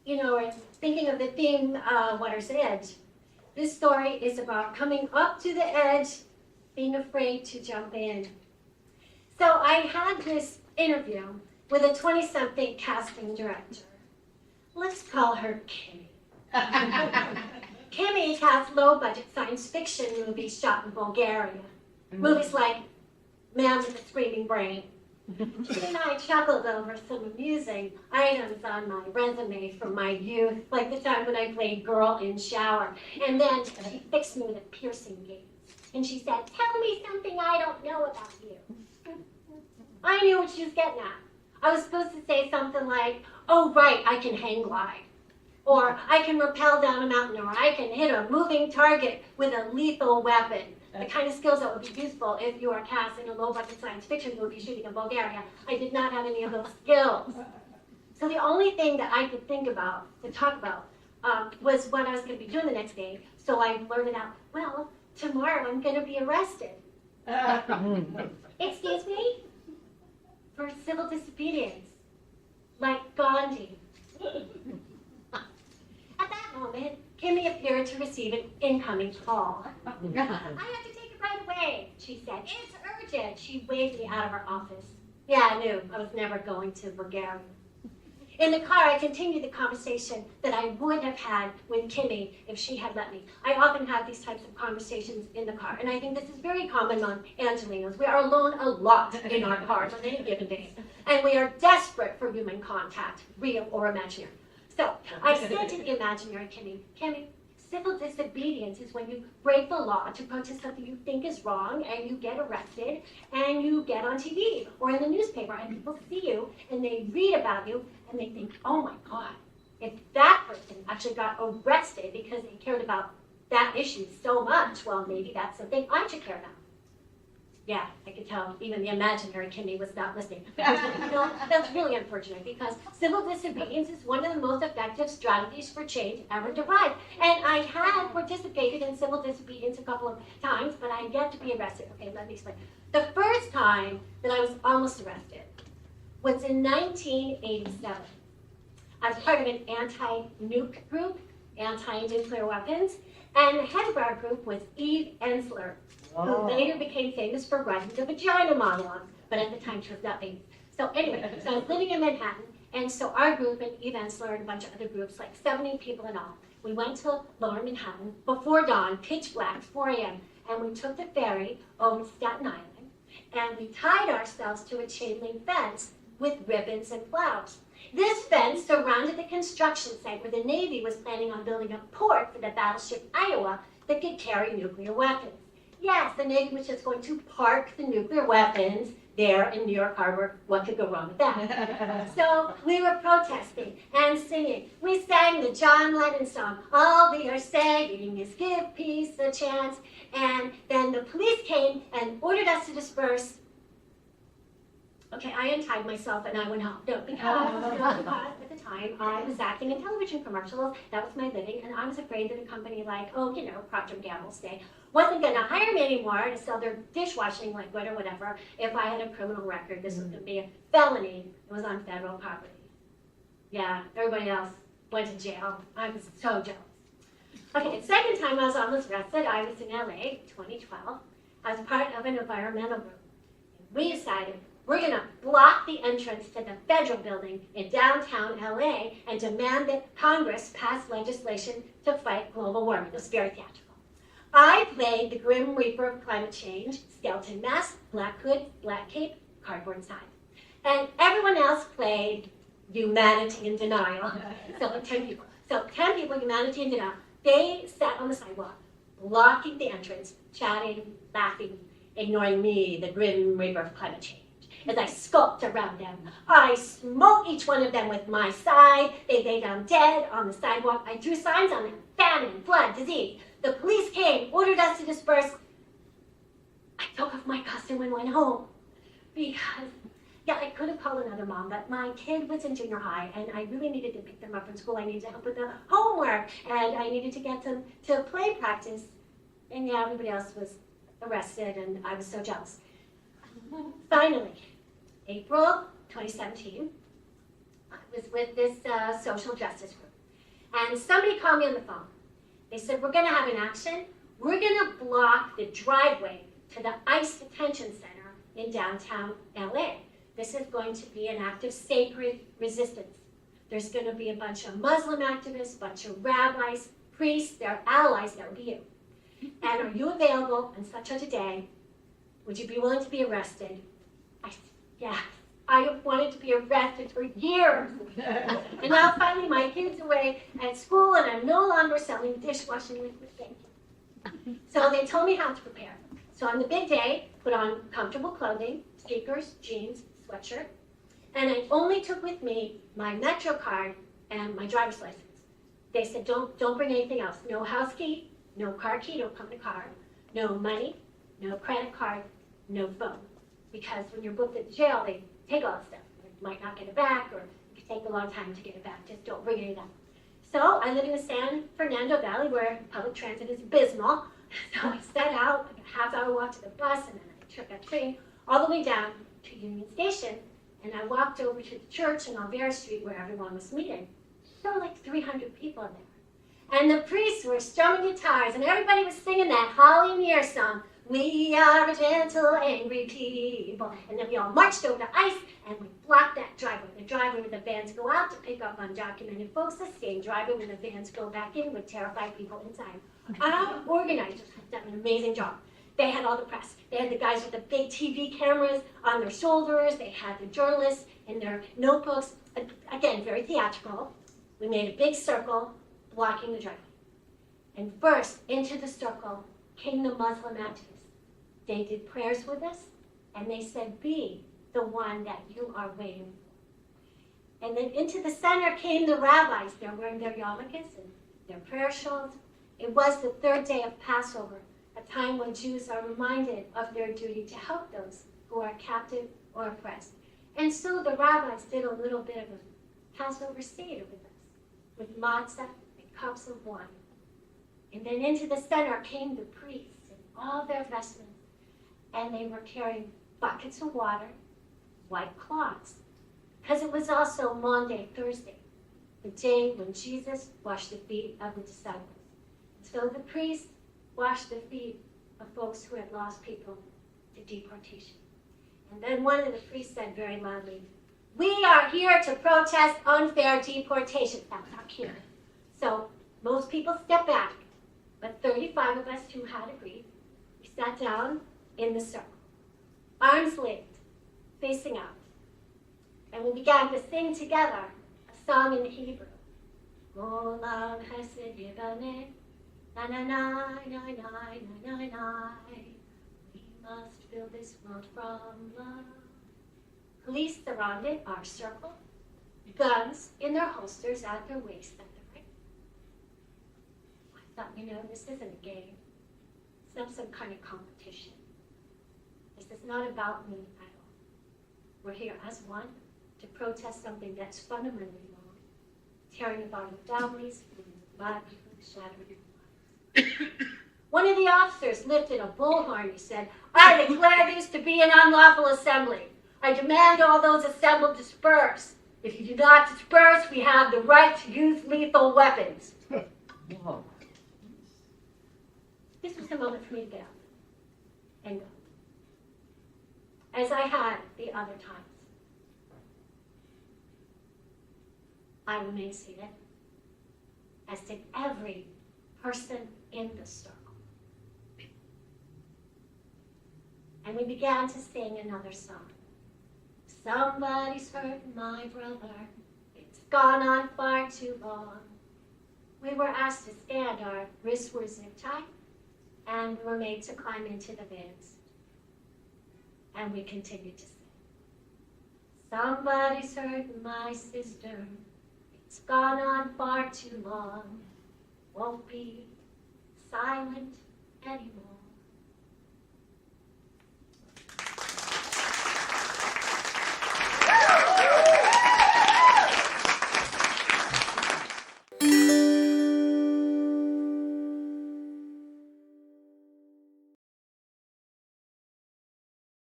You know, and thinking of the theme, Water's Edge, this story is about coming up to the edge, being afraid to jump in. So I had this interview with a 20-something casting director. Let's call her Kimmy. Kimmy has low-budget science fiction movies shot in Bulgaria. Movies like Man with a Screaming Brain. She and I chuckled over some amusing items on my resume from my youth, like the time when I played girl in shower. And then she fixed me with a piercing gaze. And she said, "Tell me something I don't know about you." I knew what she was getting at. I was supposed to say something like, "Oh, right, I can hang glide." Or, "I can rappel down a mountain," or, "I can hit a moving target with a lethal weapon." The kind of skills that would be useful if you are cast in a low-budget science fiction movie shooting in Bulgaria. I did not have any of those skills. So the only thing that I could think about, to talk about, was what I was going to be doing the next day. So I blurted out, "Well, tomorrow I'm going to be arrested." Excuse me? For civil disobedience, like Gandhi. At that moment, Kimmy appeared to receive an incoming call. "I have to take it right away," she said. "It's urgent." She waved me out of her office. Yeah, I knew I was never going to Bulgaria. In the car, I continued the conversation that I would have had with Kimmy if she had let me. I often have these types of conversations in the car, and I think this is very common on Angelinos. We are alone a lot in our cars on any given day, and we are desperate for human contact, real or imaginary. So I said to the imaginary Kimmy, "Kimmy, civil disobedience is when you break the law to protest something you think is wrong, and you get arrested, and you get on TV or in the newspaper, and people see you, and they read about you, and they think, oh my God, if that person actually got arrested because they cared about that issue so much, well, maybe that's something I should care about." Yeah, I could tell even the imaginary Kimmy was not listening. That's really unfortunate, because civil disobedience is one of the most effective strategies for change ever devised. And I had participated in civil disobedience a couple of times, but I yet to be arrested. Okay, let me explain. The first time that I was almost arrested was in 1987. I was part of an anti-nuke group, anti-nuclear weapons, and the head of our group was Eve Ensler, who later became famous for writing the vagina monologue, but at the time she was not famous. So anyway, so I was living in Manhattan, and so our group and Eve Ensler and a bunch of other groups, like 70 people in all, we went to Lower Manhattan before dawn, pitch black, 4 a.m., and we took the ferry over Staten Island, and we tied ourselves to a chain link fence with ribbons and flowers. This fence surrounded the construction site where the Navy was planning on building a port for the battleship Iowa that could carry nuclear weapons. Yes, the Navy was just going to park the nuclear weapons there in New York Harbor. What could go wrong with that? So we were protesting and singing. We sang the John Lennon song, "All we are saying is give peace a chance." And then the police came and ordered us to disperse. Okay, I untied myself and I went home. No, because at the time I was acting in television commercials. That was my living, and I was afraid that a company like, Procter & Gamble, say, wasn't going to hire me anymore to sell their dishwashing liquid or whatever if I had a criminal record. This was going to be a felony. It was on federal property. Yeah, everybody else went to jail. I was so jealous. Okay, the second time I was almost arrested, I was in LA, 2012. I was part of an environmental group. We decided we're going to block the entrance to the federal building in downtown LA and demand that Congress pass legislation to fight global warming. It was very theatrical. I played the Grim Reaper of climate change, skeleton mask, black hood, black cape, cardboard sign. And everyone else played humanity in denial. So 10 people. So 10 people, humanity in denial. They sat on the sidewalk, blocking the entrance, chatting, laughing, ignoring me, the Grim Reaper of climate change. As I skulked around them, I smote each one of them with my scythe. They lay down dead on the sidewalk. I drew signs on them: famine, flood, disease. The police came, ordered us to disperse. I took off my costume and went home. Because, I could have called another mom, but my kid was in junior high, and I really needed to pick them up from school. I needed to help with the homework, and I needed to get them to play practice. And everybody else was arrested, and I was so jealous. Finally, April 2017. I was with this social justice group. And somebody called me on the phone. They said, we're going to have an action. We're going to block the driveway to the ICE detention center in downtown LA. This is going to be an act of sacred resistance. There's going to be a bunch of Muslim activists, a bunch of rabbis, priests, their allies, that would be you. And are you available on such a day? Would you be willing to be arrested? I said, yeah. I have wanted to be arrested for years. And now finally my kid's away at school and I'm no longer selling dishwashing liquid. Thank you. So they told me how to prepare. So on the big day, put on comfortable clothing, sneakers, jeans, sweatshirt. And I only took with me my Metro card and my driver's license. They said, don't bring anything else. No house key, no car key, don't come in the car. No money, no credit card, no phone. Because when you're booked at the jail, they take all that stuff. You might not get it back, or it could take a long time to get it back. Just don't bring any of that. So I live in the San Fernando Valley where public transit is abysmal. So I set out, like a half-hour walk to the bus, and then I took a train all the way down to Union Station, and I walked over to the church in Alvera Street where everyone was meeting. There were like 300 people in there. And the priests were strumming guitars, and everybody was singing that Holly Near song. We are a gentle, angry people. And then we all marched over to ICE, and we blocked that driveway. The driveway where the vans go out to pick up undocumented folks. The same driveway where the vans go back in with terrified people inside. Our organizers have done an amazing job. They had all the press. They had the guys with the big TV cameras on their shoulders. They had the journalists in their notebooks. Again, very theatrical. We made a big circle blocking the driveway. And first, into the circle came the Muslim activists. They did prayers with us, and they said, be the one that you are waiting for. And then into the center came the rabbis. They're wearing their yarmulkes and their prayer shawls. It was the third day of Passover, a time when Jews are reminded of their duty to help those who are captive or oppressed. And so the rabbis did a little bit of a Passover Seder with us, with matzah and cups of wine. And then into the center came the priests in all their vestments, and they were carrying buckets of water, white cloths, because it was also Maundy, Thursday, the day when Jesus washed the feet of the disciples. So the priests washed the feet of folks who had lost people to deportation. And then one of the priests said very loudly, we are here to protest unfair deportation. That's our cue. So most people stepped back, but 35 of us who had agreed, we sat down in the circle, arms linked, facing out. And we began to sing together a song in Hebrew. Olam chesed yibaneh, na na na na na na na na. We must build this world from love. Police surrounded our circle, guns in their holsters at their waist at the right. I thought, this isn't a game. It's not some kind of competition. This is not about me at all. We're here as one to protest something that's fundamentally wrong, tearing apart our families, black people, shattering lives. One of the officers lifted a bullhorn. He said, I declare this to be an unlawful assembly. I demand all those assembled disperse. If you do not disperse, we have the right to use lethal weapons. Whoa. This was the moment for me to get up and go, as I had the other times. I remained seated, as did every person in the circle. And we began to sing another song. Somebody's hurt my brother. It's gone on far too long. We were asked to stand. Our wrists were zip tied, and we were made to climb into the vans. And we continued to sing. Somebody's hurt my sister. It's gone on far too long. Won't be silent anymore.